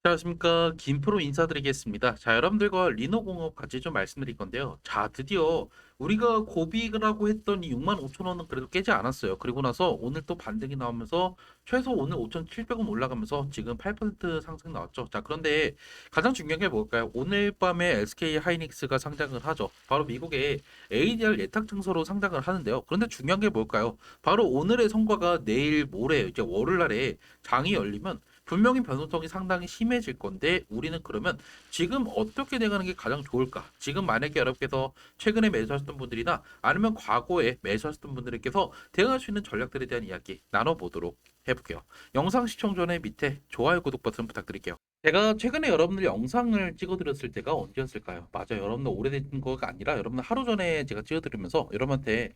안녕하십니까. 김프로 인사드리겠습니다. 자, 여러분들과 리노공업 같이 좀 말씀드릴 건데요. 자, 드디어 우리가 고비라고 했던 이 6만 5천 원은 그래도 깨지 않았어요. 그리고 나서 오늘 또 반등이 나오면서 최소 오늘 5,700원 올라가면서 지금 8% 상승 나왔죠. 자, 그런데 가장 중요한 게 뭘까요? 오늘 밤에 SK 하이닉스가 상장을 하죠. 바로 미국의 ADR 예탁 증서로 상장을 하는데요. 그런데 중요한 게 뭘까요? 바로 오늘의 성과가 내일 모레 이제 월요일 날에 장이 열리면 분명히 변동성이 상당히 심해질 건데 우리는 그러면 지금 어떻게 돼가는 게 가장 좋을까? 지금 만약에 여러분께서 최근에 매수하셨던 분들이나 아니면 과거에 매수하셨던 분들께서 대응할 수 있는 전략들에 대한 이야기 나눠보도록 해볼게요. 영상 시청 전에 밑에 좋아요, 구독 버튼 부탁드릴게요. 제가 최근에 여러분들 영상을 찍어드렸을 때가 언제였을까요? 맞아요. 여러분들 오래된 거가 아니라 여러분들 하루 전에 제가 찍어드리면서 여러분한테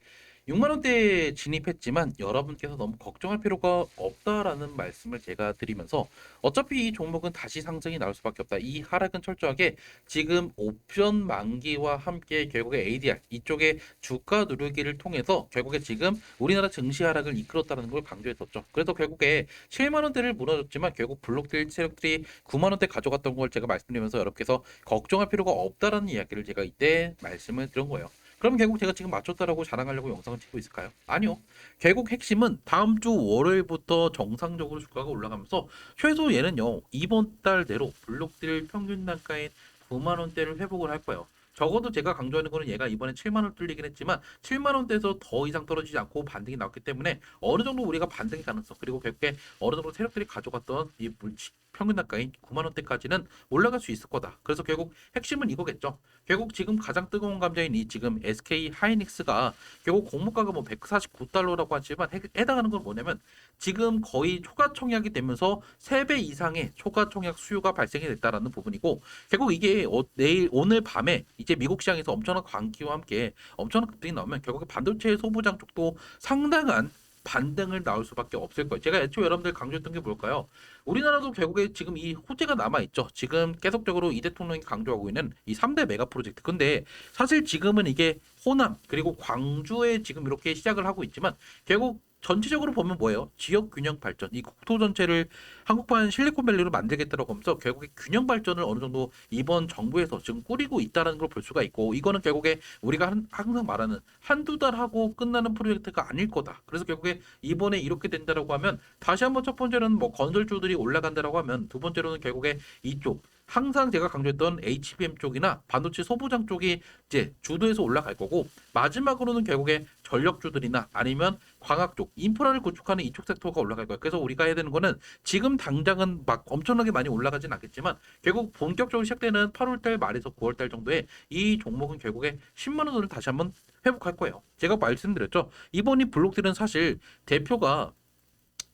6만 원대에 진입했지만 여러분께서 너무 걱정할 필요가 없다라는 말씀을 제가 드리면서 어차피 이 종목은 다시 상승이 나올 수밖에 없다. 이 하락은 철저하게 지금 옵션 만기와 함께 결국에 ADR 이쪽에 주가 누르기를 통해서 결국에 지금 우리나라 증시 하락을 이끌었다는 걸 강조했었죠. 그래서 결국에 7만 원대를 무너졌지만 결국 블록들 세력들이 9만 원대 가져갔던 걸 제가 말씀드리면서 여러분께서 걱정할 필요가 없다라는 이야기를 제가 이때 말씀을 드린 거예요. 그럼 결국 제가 지금 맞췄다라고 자랑하려고 영상을 찍고 있을까요? 아니요. 결국 핵심은 다음 주 월요일부터 정상적으로 주가가 올라가면서 최소 얘는요 이번 달 내로 블록들 평균 단가인 9만 원대를 회복을 할 거예요. 적어도 제가 강조하는 거는 얘가 이번에 7만 원 뚫리긴 했지만 7만 원대에서 더 이상 떨어지지 않고 반등이 나왔기 때문에 어느 정도 우리가 반등의 가능성 그리고 결국에 어느 정도 세력들이 가져갔던 이 물치 평균 단가인 9만 원대까지는 올라갈 수 있을 거다. 그래서 결국 핵심은 이거겠죠. 결국 지금 가장 뜨거운 감자인 이 지금 SK 하이닉스가 결국 공모가가 뭐 149달러라고 하지만 해당하는 건 뭐냐면 지금 거의 초과 청약이 되면서 3배 이상의 초과 청약 수요가 발생이 됐다라는 부분이고 결국 이게 내일 오늘 밤에 이제 미국 시장에서 엄청난 광기와 함께 엄청난 급등이 나오면 결국에 반도체 소부장 쪽도 상당한 반등을 나올 수밖에 없을 거예요. 제가 애초에 여러분들 강조했던 게 뭘까요? 우리나라도 결국에 지금 이 호재가 남아 있죠. 지금 계속적으로 이 대통령이 강조하고 있는 이 3대 메가 프로젝트. 근데 사실 지금은 이게 호남 그리고 광주에 지금 이렇게 시작을 하고 있지만 결국 전체적으로 보면 뭐예요? 지역 균형 발전. 이 국토 전체를 한국판 실리콘밸리로 만들겠다라고 하면서 결국에 균형 발전을 어느 정도 이번 정부에서 지금 꾸리고 있다는 걸 볼 수가 있고 이거는 결국에 우리가 항상 말하는 한두 달 하고 끝나는 프로젝트가 아닐 거다. 그래서 결국에 이번에 이렇게 된다라고 하면 다시 한번 첫 번째는 뭐 건설주들이 올라간다라고 하면 두 번째로는 결국에 이쪽 항상 제가 강조했던 HBM 쪽이나 반도체 소부장 쪽이 이제 주도해서 올라갈 거고 마지막으로는 결국에 전력주들이나 아니면 광학 쪽 인프라를 구축하는 이쪽 섹터가 올라갈 거예요. 그래서 우리가 해야 되는 거는 지금 당장은 막 엄청나게 많이 올라가진 않겠지만 결국 본격적으로 시작되는 8월달 말에서 9월달 정도에 이 종목은 결국에 10만 원을 다시 한번 회복할 거예요. 제가 말씀드렸죠. 이번이 블록들은 사실 대표가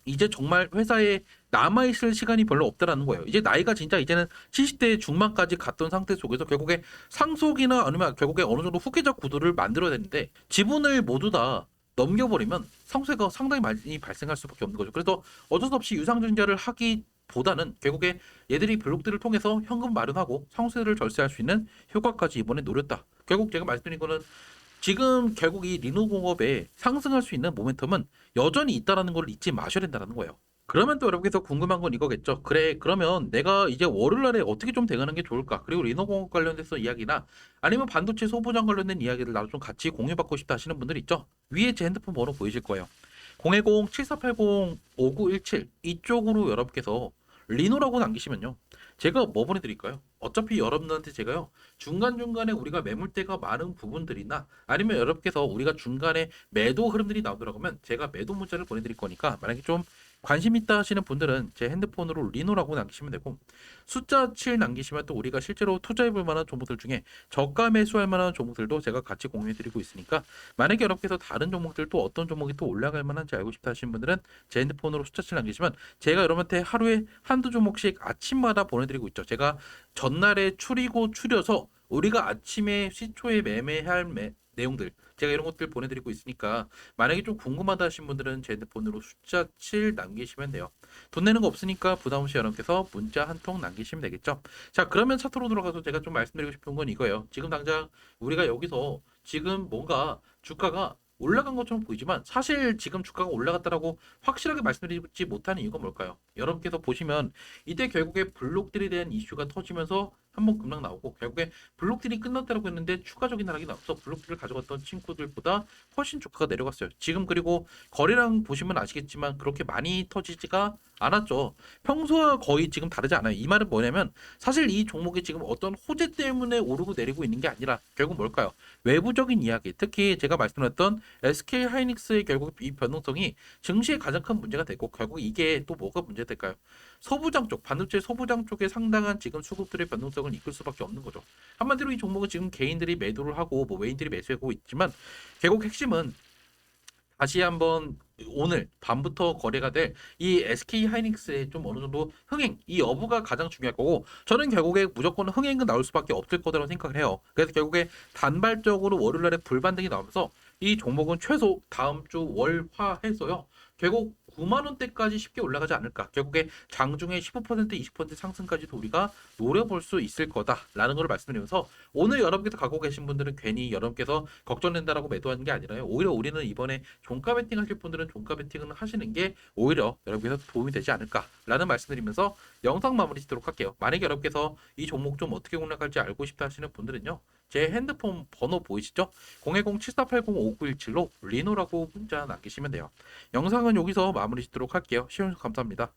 이제 정말 회사에 남아있을 시간이 별로 없다라는 거예요. 이제 나이가 진짜 이제는 70대 중반까지 갔던 상태 속에서 결국에 상속이나 아니면 결국에 어느 정도 후계자 구도를 만들어야 되는데 지분을 모두 다 넘겨버리면 상속세가 상당히 많이 발생할 수밖에 없는 거죠. 그래서 어쩔 수 없이 유상증자를 하기보다는 결국에 얘들이 블록들을 통해서 현금 마련하고 상속세를 절세할 수 있는 효과까지 이번에 노렸다. 결국 제가 말씀드린 거는 지금 결국 이 리노공업에 상승할 수 있는 모멘텀은 여전히 있다라는 걸 잊지 마셔야 된다는 거예요. 그러면 또 여러분께서 궁금한 건 이거겠죠. 그래, 그러면 내가 이제 월요일 날에 어떻게 좀 대응하는 게 좋을까? 그리고 리노공업 관련돼서 이야기나 아니면 반도체 소부장 관련된 이야기를 나도 좀 같이 공유받고 싶다 하시는 분들 있죠? 위에 제 핸드폰 번호 보이실 거예요. 010-7480-5917 이쪽으로 여러분께서 리노라고 남기시면요. 제가 뭐 보내드릴까요? 어차피 여러분들한테 제가요. 중간중간에 우리가 매물대가 많은 부분들이나 아니면 여러분께서 우리가 중간에 매도 흐름들이 나오더라고 하면 제가 매도 문자를 보내드릴 거니까 만약에 좀 관심 있다 하시는 분들은 제 핸드폰으로 리노라고 남기시면 되고 숫자 7 남기시면 또 우리가 실제로 투자해볼 만한 종목들 중에 저가 매수할 만한 종목들도 제가 같이 공유해드리고 있으니까 만약에 여러분께서 다른 종목들 또 어떤 종목이 또 올라갈 만한지 알고 싶다 하시는 분들은 제 핸드폰으로 숫자 7 남기시면 제가 여러분한테 하루에 한두 종목씩 아침마다 보내드리고 있죠. 제가 전날에 추리고 추려서 우리가 아침에 시초에 매매할 내용들 제가 이런 것들 보내드리고 있으니까 만약에 좀 궁금하다 하신 분들은 제 핸드폰으로 숫자 7 남기시면 돼요. 돈 내는 거 없으니까 부담 없이 여러분께서 문자 한 통 남기시면 되겠죠. 자, 그러면 차트로 들어가서 제가 좀 말씀드리고 싶은 건 이거예요. 지금 당장 우리가 여기서 지금 뭔가 주가가 올라간 것처럼 보이지만 사실 지금 주가가 올라갔다라고 확실하게 말씀드리지 못하는 이유가 뭘까요? 여러분께서 보시면 이때 결국에 블록들에 대한 이슈가 터지면서 한번 급락 나오고 결국에 블록들이 끝났다라고 했는데 추가적인 하락이 나와서 블록들을 가져갔던 친구들보다 훨씬 주가가 내려갔어요. 지금 그리고 거래량 보시면 아시겠지만 그렇게 많이 터지지가 않았죠. 평소와 거의 지금 다르지 않아요. 이 말은 뭐냐면 사실 이 종목이 지금 어떤 호재 때문에 오르고 내리고 있는 게 아니라 결국 뭘까요? 외부적인 이야기, 특히 제가 말씀드렸던 SK 하이닉스의 결국 이 변동성이 증시에 가장 큰 문제가 되고 결국 이게 또 뭐가 문제될까요? 소부장 쪽, 반도체 소부장 쪽에 상당한 지금 수급들의 변동성을 이끌 수밖에 없는 거죠. 한마디로 이 종목은 지금 개인들이 매도를 하고 뭐 외인들이 매수하고 있지만 결국 핵심은 다시 한번 오늘 밤부터 거래가 될 이 SK 하이닉스의 좀 어느 정도 흥행 이 여부가 가장 중요할 거고 저는 결국에 무조건 흥행은 나올 수밖에 없을 거라고 생각을 해요. 그래서 결국에 단발적으로 월요일날에 불반등이 나오면서 이 종목은 최소 다음 주 월화해서요. 결국 9만 원대까지 쉽게 올라가지 않을까. 결국에 장중에 15% 20% 상승까지도 우리가 노려볼 수 있을 거다라는 걸 말씀드리면서 오늘 여러분께서 갖고 계신 분들은 괜히 여러분께서 걱정된다라고 매도하는 게 아니라요. 오히려 우리는 이번에 종가 베팅 하실 분들은 종가 베팅을 하시는 게 오히려 여러분께서 도움이 되지 않을까라는 말씀드리면서 영상 마무리 짓도록 할게요. 만약에 여러분께서 이 종목 좀 어떻게 공략할지 알고 싶다 하시는 분들은요. 제 핸드폰 번호 보이시죠? 010-7480-5917로 리노라고 문자 남기시면 돼요. 영상은 여기서 마무리 짓도록 할게요. 시청해주셔서 감사합니다.